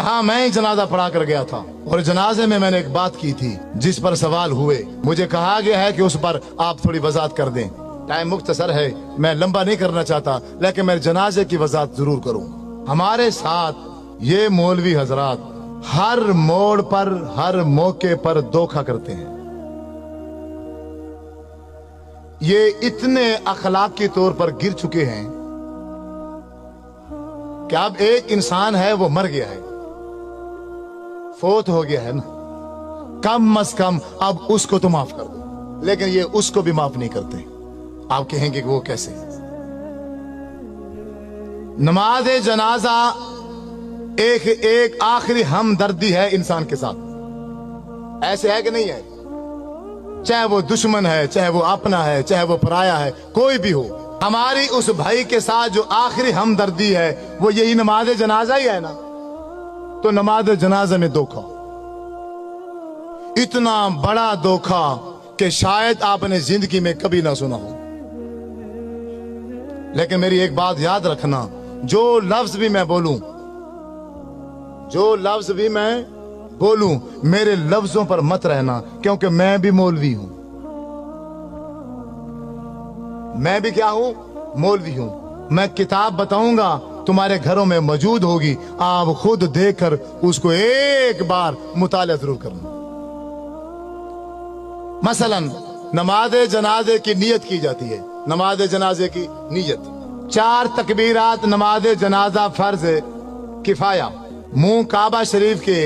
हाँ, मैं ही जनाजा पढ़ा कर गया था और जनाजे में मैंने एक बात की थी जिस पर सवाल हुए। मुझे कहा गया है कि उस पर आप थोड़ी वजाहत कर दें। टाइम मुख्तसर है, मैं लंबा नहीं करना चाहता, लेकिन मैं जनाजे की वजाहत जरूर करूं। हमारे साथ ये मौलवी हजरात हर मोड़ पर, हर मौके पर धोखा करते हैं। ये इतने अखलाकी तौर पर गिर चुके हैं कि अब एक इंसान है, वो मर गया है, फोत हो गया है ना, कम अज कम अब उसको तो माफ कर दो। लेकिन ये उसको भी माफ नहीं करते। आप कहेंगे कि वो कैसे? नमाज जनाजा एक आखिरी हमदर्दी है इंसान के साथ। ऐसे है कि नहीं है? चाहे वो दुश्मन है, चाहे वो अपना है, चाहे वो पराया है, कोई भी हो, हमारी उस भाई के साथ जो आखिरी हमदर्दी है वो यही नमाज जनाजा ही है ना। तो नमाज जनाजा में धोखा, इतना बड़ा धोखा कि शायद आपने जिंदगी में कभी ना सुना हो। लेकिन मेरी एक बात याद रखना, जो लफ्ज भी मैं बोलूं, जो लफ्ज भी मैं बोलूं, मेरे लफ्जों पर मत रहना, क्योंकि मैं भी मौलवी हूं। मैं भी क्या हूं? मौलवी हूं। मैं किताब बताऊंगा, तुम्हारे घरों में मौजूद होगी, आप खुद देखकर उसको एक बार मुताला जरूर करना। मसलन नमाज जनाजे की नियत की जाती है। नमाज जनाजे की नियत 4 तकबीरात नमाज जनाजा फर्ज किफाया। मुंह काबा शरीफ के,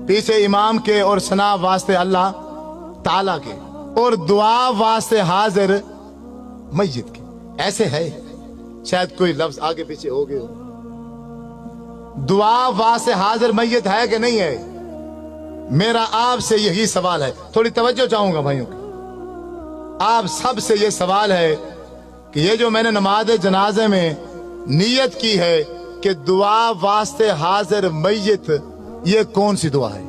पीछे इमाम के और सना वास्ते अल्लाह ताला के, और दुआ वास्ते हाजिर मस्जिद के। ऐसे है, शायद कोई लफ्ज आगे पीछे हो गए हो। दुआ वास्ते हाजिर मस्जिद है कि नहीं है? मेरा आपसे यही सवाल है, थोड़ी तवज्जो चाहूंगा भाइयों की। आप सब से ये सवाल है कि ये जो मैंने नमाज जनाजे में नियत की है कि दुआ वास्ते हाजिर मय्यत, ये कौन सी दुआ है?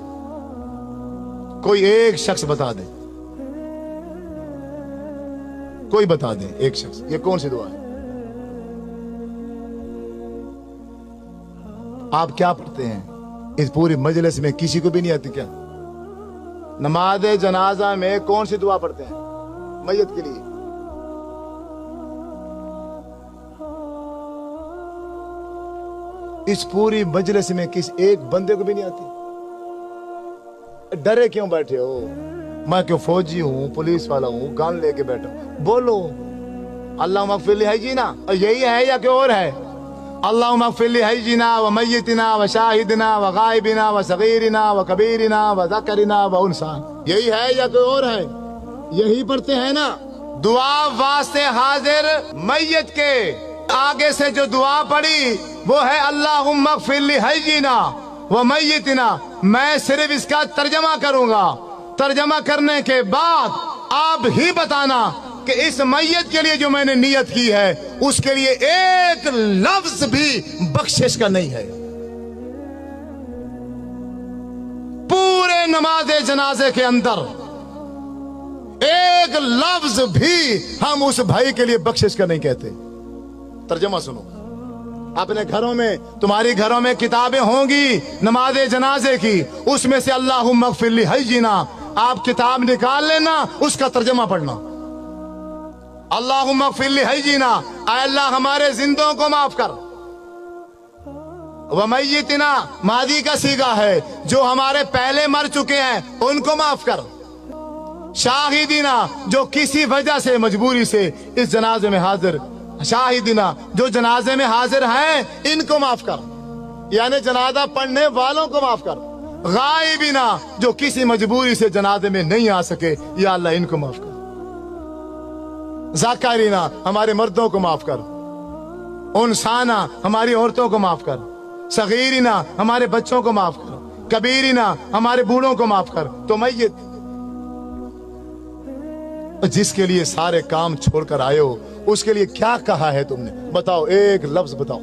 कोई एक शख्स बता दे, कोई बता दे एक शख्स, ये कौन सी दुआ है? आप क्या पढ़ते हैं? इस पूरी मजलिस में किसी को भी नहीं आती क्या? नमाज जनाजा में कौन सी दुआ पढ़ते हैं मय्यत के लिए? इस पूरी मजलिस में किस एक बंदे को भी नहीं आती? डरे क्यों बैठे हो? मैं क्यों फौजी हूं, पुलिस वाला हूं, गन लेके बैठा हूं? बोलो अल्लाह मगफिर है जी ना, यही है या कोई और है? अल्लाह मगफिर है जी ना, व मय्यतिना व शाहिदना व गायबिना व सगीरना व कबीरना व ज़करना व उनसा, यही है या कोई और है? यही पढ़ते हैं ना। दुआ वास्ते हाजिर मय्यत के आगे से जो दुआ पड़ी वो है अल्लाहुम्मा ग़फ़िर ली हय्यिना व मय्यितिना। मैं सिर्फ इसका तर्जमा करूंगा, तर्जमा करने के बाद आप ही बताना कि इस मय्यत के लिए जो मैंने नियत की है उसके लिए एक लफ्ज भी बख्शिश का नहीं है। पूरे नमाज जनाजे के अंदर एक लफ्ज भी हम उस भाई के लिए बख्शिश का नहीं कहते। तर्जमा सुनो, अपने घरों में, तुम्हारी घरों में किताबें होंगी नमाज जनाजे की, उसमें से अल्लाहुम्मा ग़फ़िर ली हय्यिना आप किताब निकाल लेना, उसका तर्जमा पढ़ना। अल्लाहुम्मा ग़फ़िर ली हय्यिना, ऐ अल्लाह हमारे जिंदों को माफ कर। व मय्यितिना मादी का सीगा है, जो हमारे पहले मर चुके हैं उनको माफ कर। शाहिदीना जो किसी वजह से मजबूरी से इस जनाजे में हाजिर, शाहिदीना जो जनाजे में हाजिर हैं इनको माफ कर, यानी जनाजा पढ़ने वालों को माफ कर। गायबीना जो किसी मजबूरी से जनाजे में नहीं आ सके, या अल्लाह इनको माफ कर। ज़ाकरीना हमारे मर्दों को माफ कर। उनसाना हमारी औरतों को माफ कर। सगीरीना हमारे बच्चों को माफ कर। कबीरीना हमारे बूढ़ों को माफ कर। तो मय्यत जिसके लिए सारे काम छोड़कर आए हो उसके लिए क्या कहा है तुमने? बताओ, एक लफ्ज बताओ।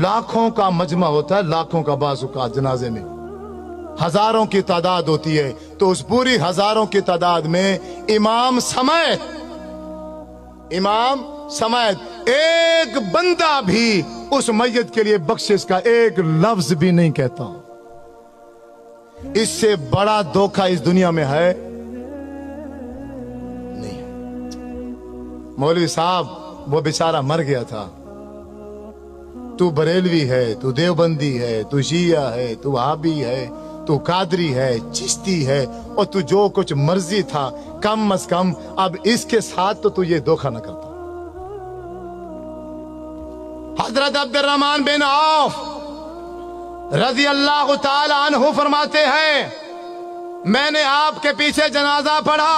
लाखों का मजमा होता है, लाखों का बाज़ुका जनाजे में हजारों की तादाद होती है, तो उस पूरी हजारों की तादाद में इमाम समेत एक बंदा भी उस मैयत के लिए बख्शिश का एक लफ्ज भी नहीं कहता। इससे बड़ा धोखा इस दुनिया में है नहीं। मौलवी साहब वो बेचारा मर गया था, तू बरेलवी है, तू देवबंदी है, तू शिया है, तू वहाबी है, तू कादरी है, चिश्ती है, और तू जो कुछ मर्जी था, कम अज कम अब इसके साथ तो तू ये धोखा न करता। हजरत अब्दुर्रहमान बिन औफ रजी अल्लाह ताला अन्हु फरमाते हैं, मैंने आपके पीछे जनाजा पढ़ा,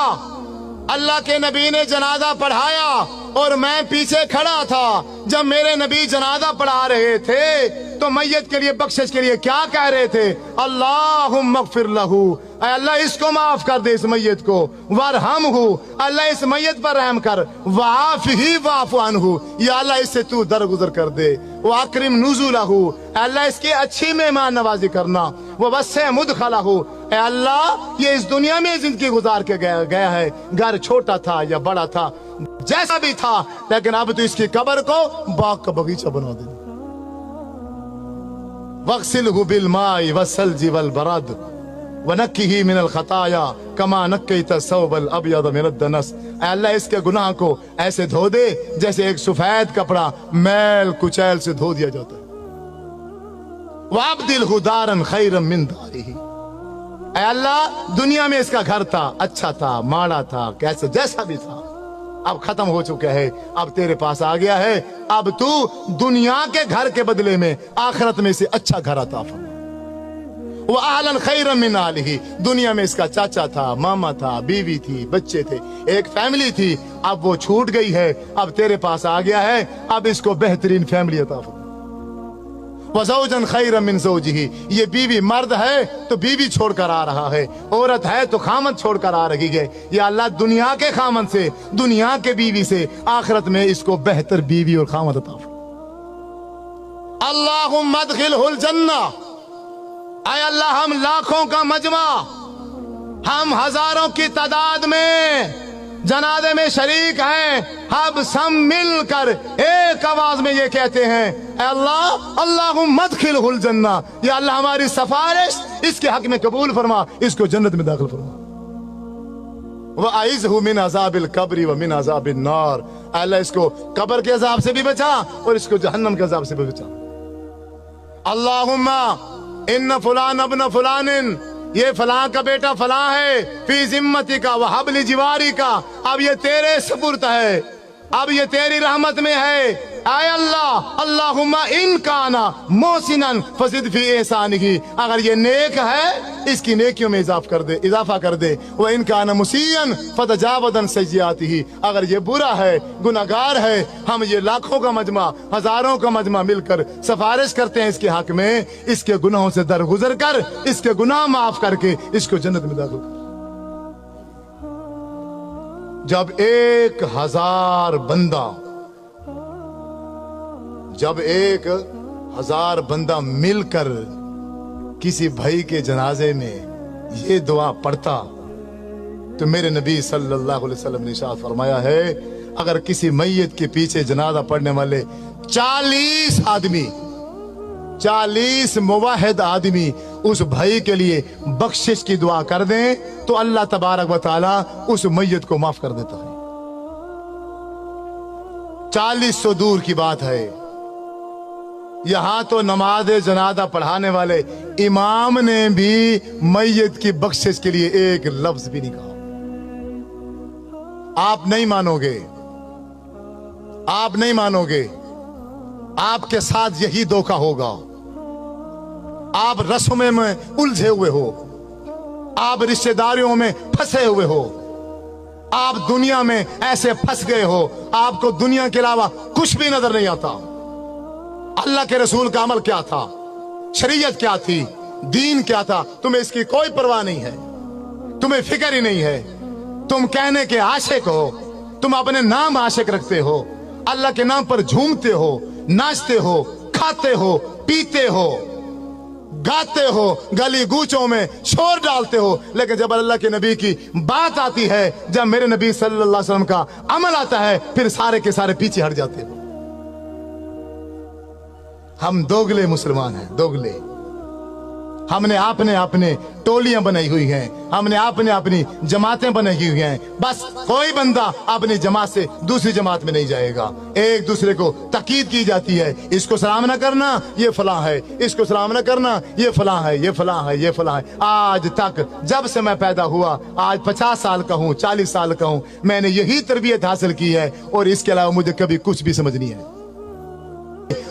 अल्लाह के नबी ने जनाजा पढ़ाया और मैं पीछे खड़ा था। जब मेरे नबी जनाजा पढ़ा रहे थे तो मैयत के लिए बख्शिश के लिए क्या कह रहे थे? अल्लाहुम्मा अग़फ़िर लहू, अल्लाह इसको माफ कर दे, इस मैयत को, वरहमहू, अल्लाह इस मैयत पर रहम कर, वाफ़िही वाफ़ु अन्हु, या अल्लाह इससे तू दरगुजर कर दे, वाकरिम नुज़ुलहू, अल्लाह इसकी अच्छी मेहमान नवाजी करना, ववस्से मुदखलहू, अल्लाह ये इस दुनिया में जिंदगी गुजार के गया है, घर छोटा था या बड़ा था, जैसा भी था, लेकिन अब तो इसकी कब्र को बाग का बगीचा बना दे। वग़सिलहु बिलमाई वस्सल्जी वलबरद वनक्किही मिनल खताया कमा नक्कैता सौबल अबयद मिनद दनस, अल्लाह इसके गुनाह को ऐसे धो दे जैसे एक सफेद कपड़ा मैल कुचैल से धो दिया जाता है। वअब्दिलहु दारन खैरन मिन दारिही, अल्लाह दुनिया में इसका घर था, अच्छा था, माड़ा था, कैसे जैसा भी था, अब खत्म हो चुका है, अब तेरे पास आ गया है, अब तू दुनिया के घर के बदले में आखिरत में से अच्छा घर अता फरमा। वो आहलन खैरन मिन आलिही, दुनिया में इसका चाचा था, मामा था, बीवी थी, बच्चे थे, एक फैमिली थी, अब वो छूट गई है, अब तेरे पास आ गया है, अब इसको बेहतरीन फैमिली अता फरमा। वज़ौजन खैरन मिन ज़ौजिही, ये बीवी मर्द है तो बीवी छोड़कर आ रहा है, औरत है तो खामद छोड़कर आ रही है, या अल्लाह दुनिया के खामद से, दुनिया के बीवी से आखिरत में इसको बेहतर बीवी और खामद अता फरमा। अल्लाहुम्मा अदखिलहुल जन्ना, आय अल्लाह हम लाखों का मजमा, हम हजारों की तादाद में जनाजे में शरीक हैं, हम सब मिलकर एक आवाज में ये कहते हैं, अल्लाह अल्लाहुम्मा अदखिलहुल जन्ना, या अल्लाह हमारी सिफारिश इसके हक में कबूल फरमा, इसको जन्नत में दाखिल फरमा। वअइज़हु मिन अज़ाबिल कब्रि व मिन अज़ाबिन नार, अल्लाह इसको कब्र के अजाब से भी बचा और इसको जहन्नम के अजाब से भी बचा। अल्लाहुम्मा इन्न फुलान अब्न फुलानिन, ये फलां का बेटा फलां है, फी जिम्मती का वहबली जिवारी का, अब ये तेरे सुपुर्द है, अब ये तेरी रहमत में है। आय अल्लाह अल्लाहुम्मा इन काना मोहसिनन फज़िद फी एहसानिही, अगर ये नेक है इसकी नेकियों में इजाफा कर दे, व इन काना मुसीअन फतजावज़न सय्यिआतिही, अगर ये बुरा है, गुनाहगार है, हम ये लाखों का मजमा, हजारों का मजमा मिलकर सिफारिश करते हैं इसके हक में, इसके गुनाहों से दरगुजर कर, इसके गुनाह माफ करके इसको जन्नत में दाखिल कर। जब 1000 बंदा, जब 1000 बंदा मिलकर किसी भाई के जनाजे में ये दुआ पढ़ता, तो मेरे नबी सल्लल्लाहु अलैहि वसल्लम ने इरशाद फरमाया है, अगर किसी मैयत के पीछे जनाजा पढ़ने वाले 40 आदमी, 40 मुवाहिद आदमी उस भाई के लिए बख्शिश की दुआ कर दें तो अल्लाह तबारक व तआला उस मैयत को माफ कर देता है। 40 सौ दूर की बात है, यहां तो नमाज जनाजा पढ़ाने वाले इमाम ने भी मैयत की बख्शिश के लिए एक लफ्ज भी नहीं कहा। आप नहीं मानोगे, आप नहीं मानोगे, आपके साथ यही धोखा होगा। आप रस्मों में उलझे हुए हो, आप रिश्तेदारियों में फंसे हुए हो, आप दुनिया में ऐसे फंस गए हो, आपको दुनिया के अलावा कुछ भी नजर नहीं आता। अल्लाह के रसूल का अमल क्या था, शरीयत क्या थी, दीन क्या था, तुम्हें इसकी कोई परवाह नहीं है, तुम्हें फिक्र ही नहीं है। तुम कहने के आशिक हो, तुम अपने नाम आशिक रखते हो, अल्लाह के नाम पर झूमते हो, नाचते हो, खाते हो, पीते हो, गाते हो, गली गूचों में शोर डालते हो, लेकिन जब अल्लाह के नबी की बात आती है, जब मेरे नबी सल्लल्लाहु अलैहि वसल्लम का अमल आता है, फिर सारे के सारे पीछे हट जाते हो। हम दोगले मुसलमान हैं, दोगले। हमने अपने अपने टोलियां बनाई हुई हैं, हमने अपने अपनी जमातें बनाई हुई हैं। बस कोई बंदा अपनी जमात से दूसरी जमात में नहीं जाएगा। एक दूसरे को ताकीद की जाती है, इसको सलाम न करना ये फलां है, इसको सलाम न करना ये फलां है, ये फलां है, ये फलां है। आज तक जब से मैं पैदा हुआ, आज 50 साल का हूँ, 40 साल का हूँ, मैंने यही तरबियत हासिल की है और इसके अलावा मुझे कभी कुछ भी समझ नहीं है।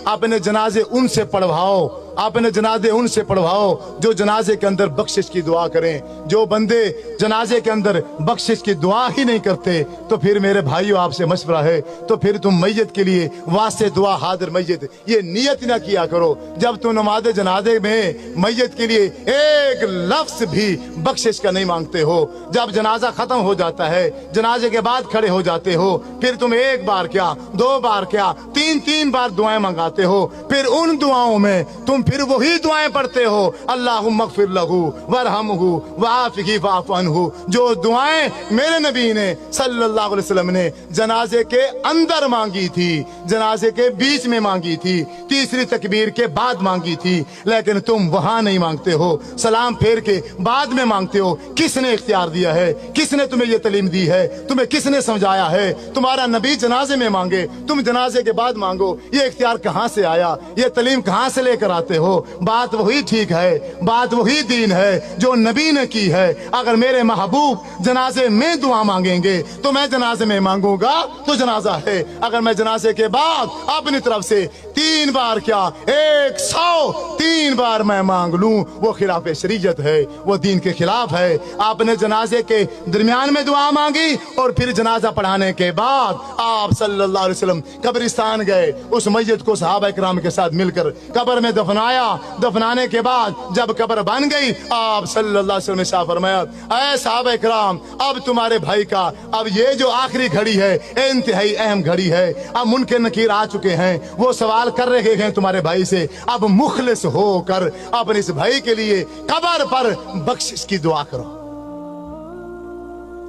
अपने जनाजे उनसे पढ़वाओ, अपने जनाजे उनसे पढ़वाओ जो जनाजे के अंदर बख्शिश की दुआ करें। जो बंदे जनाजे के अंदर बख्शिश की दुआ ही नहीं करते, तो फिर मेरे भाइयों आपसे मशवरा है, तो फिर तुम मैयत के लिए वास्ते दुआ हाजिर मैयत ये नियत ना किया करो। जब तुम नमाज जनाजे में मैयत के लिए एक लफ्ज भी बख्शिश का नहीं मांगते हो, जब जनाजा खत्म हो जाता है, जनाजे के बाद खड़े हो जाते हो, फिर तुम एक बार क्या, 2 बार क्या, 3 बार दुआएं मंगाते हो। फिर उन दुआओं में तुम फिर वही दुआएं पढ़ते हो, अल्लाहुम्मा अग़फ़िर लहू वरहमहू वआफ़िही वअफ़ु अन्हु। जो दुआएं मेरे नबी ने सल्लल्लाहु अलैहि वसल्लम ने जनाजे के अंदर मांगी थी, जनाजे के बीच में मांगी थी, तीसरी तकबीर के बाद मांगी थी, लेकिन तुम वहां नहीं मांगते हो, सलाम फेर के बाद में मांगते हो। किसने इख्तियार दिया है? किसने तुम्हें ये तालीम दी है? तुम्हें किसने समझाया है? तुम्हारा नबी जनाजे में मांगे, तुम जनाजे के बाद मांगो, ये इख्तियार कहां से आया? ये तालीम कहां से लेकर आते हो? बात वही ठीक है, बात वही दीन है जो नबी ने की है। अगर मेरे महबूब जनाजे में दुआ मांगेंगे तो मैं जनाजे में मांगूंगा तो जनाजा है। अगर मैं जनाजे के बाद अपनी तरफ से 3 बार क्या 103 बार मैं मांग लूं, वो खिलाफ शरीयत है, वो दीन के खिलाफ है। आपने जनाजे के दरमियान में दुआ मांगी और फिर जनाजा पढ़ाने के बाद आप सल्लल्लाहु अलैहि वसल्लम कब्रिस्तान गए, उस मैयत को सहाबा इकराम के साथ मिलकर कब्र में दफनाया। दफनाने के बाद जब कब्र बन गई, आप सल्लल्लाहु अलैहि वसल्लम ने शाह फरमाया, ऐ सहाबा इकराम, अब तुम्हारे भाई का अब ये जो आखिरी घड़ी है, इंतहाई अहम घड़ी है। अब मुनकर नकीर आ चुके हैं, वो सवाल कर रहे हैं तुम्हारे भाई से, अब मुखलिस होकर अपने इस भाई के लिए कब्र पर बख्शिश की दुआ करो।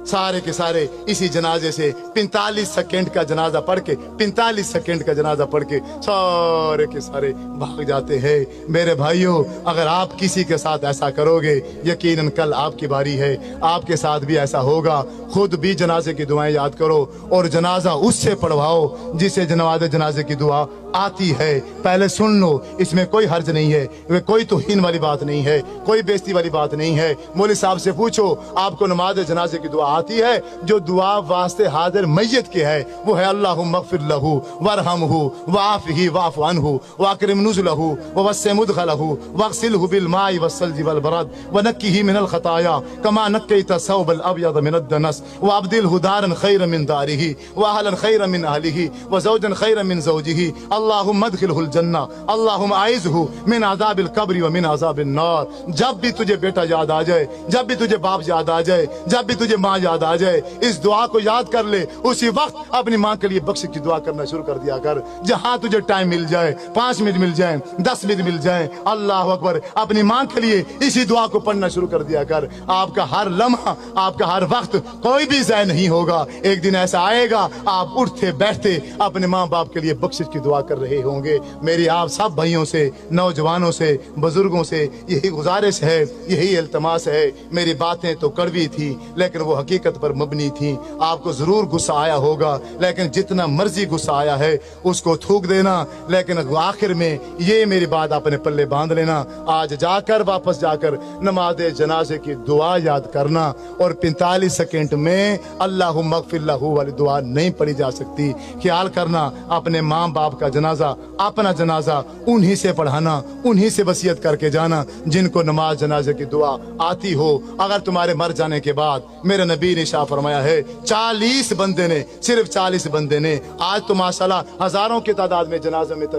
सारे के सारे इसी जनाजे से 45 सेकंड का जनाजा पढ़ के 45 सेकंड का जनाजा पढ़ के सारे के सारे भाग जाते हैं। मेरे भाइयों, अगर आप किसी के साथ ऐसा करोगे, यकीनन कल आपकी बारी है, आपके साथ भी ऐसा होगा। खुद भी जनाजे की दुआएं याद करो और जनाजा उससे पढ़वाओ जिसे जनाजे की दुआ आती है। पहले सुन लो, इसमें कोई हर्ज नहीं है, कोई तौहीन वाली बात नहीं है, कोई बेइज्जती वाली बात नहीं है। मौलवी साहब से पूछो, आपको नमाज जनाजे की दुआ आती है? जो दुआ वास्ते हाजिर मैयत के है वो है अल्लाहुम्मा अग़फ़िर लहू वरहमहू वआफ़िही वअफ़ु अन्हु वअकरिम नुज़ुलहू ववस्सिअ मुदख़लहू वग़सिलहू बिलमाइ वस्सल्जि वलबरद वनक्किही मिनल ख़ताया कमा नक्कैता सौबल अब्यद मिनद दनस वअब्दिलहू दारन ख़ैरन मिन दारिही वअहलन ख़ैरन मिन अहलिही वज़ौजन ख़ैरन मिन ज़ौजिही अल्लाहुम्मा अदखिलहुल जन्नह अल्लाहुम्मा आइज़हू मिन अज़ाबिल क़ब्र व मिन अज़ाबिन नार। जब भी तुझे बेटा याद आ जाए, जब भी तुझे बाप याद आ जाए, जब भी तुझे माँ याद आ जाए, इस दुआ को याद कर ले। उसी वक्त अपनी माँ के लिए बख्शिश की दुआ करना शुरू कर दिया कर। जहां तुझे टाइम मिल जाए, 5 मिनट मिल जाए, 10 मिनट मिल जाए, अल्लाह अकबर, अपनी माँ के लिए इसी दुआ को पढ़ना शुरू कर दिया कर। आपका हर लम्हा, आपका हर वक्त कोई भी ज़ाया नहीं होगा। एक दिन ऐसा आएगा, आप उठते बैठते अपने माँ बाप के लिए बख्शिश की दुआ कर रहे होंगे। मेरी आप सब भाइयों से, नौजवानों से, बुजुर्गों से यही गुजारिश है, यही इल्तमास है। मेरी बातें तो कड़वी थी लेकिन वो हकीकत पर मबनी थी। आपको जरूर गुस्सा आया होगा, लेकिन जितना मर्जी गुस्सा आया है उसको थूक देना, लेकिन आखिर में ये मेरी बात अपने पल्ले बांध लेना। आज जाकर वापस जाकर नमाज जनाजे की दुआ याद करना और 45 सेकंड में अल्लाहुम्मा अग़फ़िर लहू वाली दुआ नहीं पढ़ी जा सकती। ख्याल करना, अपने माँ बाप का जनाजा, अपना जनाजा उन्हीं से पढ़ाना, उन्हीं से वसीयत करके जाना जिनको नमाज जनाजे की दुआ आती हो। अगर तुम्हारे मर जाने के बाद, मेरे नबी ने शाह फरमाया है, 40 बंदे ने, सिर्फ 40 बंदे ने, आज तो माशाल्लाह हजारों की तादाद में जनाजे में तो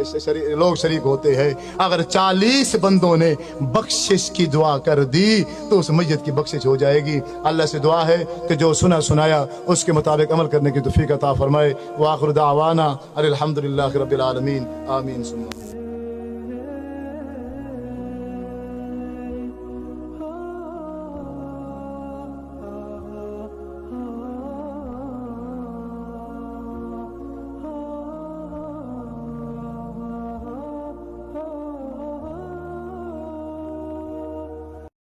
लोग शरीक होते हैं, अगर 40 बंदों ने बख्शिश की दुआ कर दी तो उस मैयत की बख्शिश हो जाएगी। अल्लाह से दुआ है कि जो सुना सुनाया उसके मुताबिक अमल करने की तौफीक अता फरमाए। व आखिर दावाना अनिल हम्दुलिल्लाहि रब्बिल आलमीन, आमीन सुम्मा।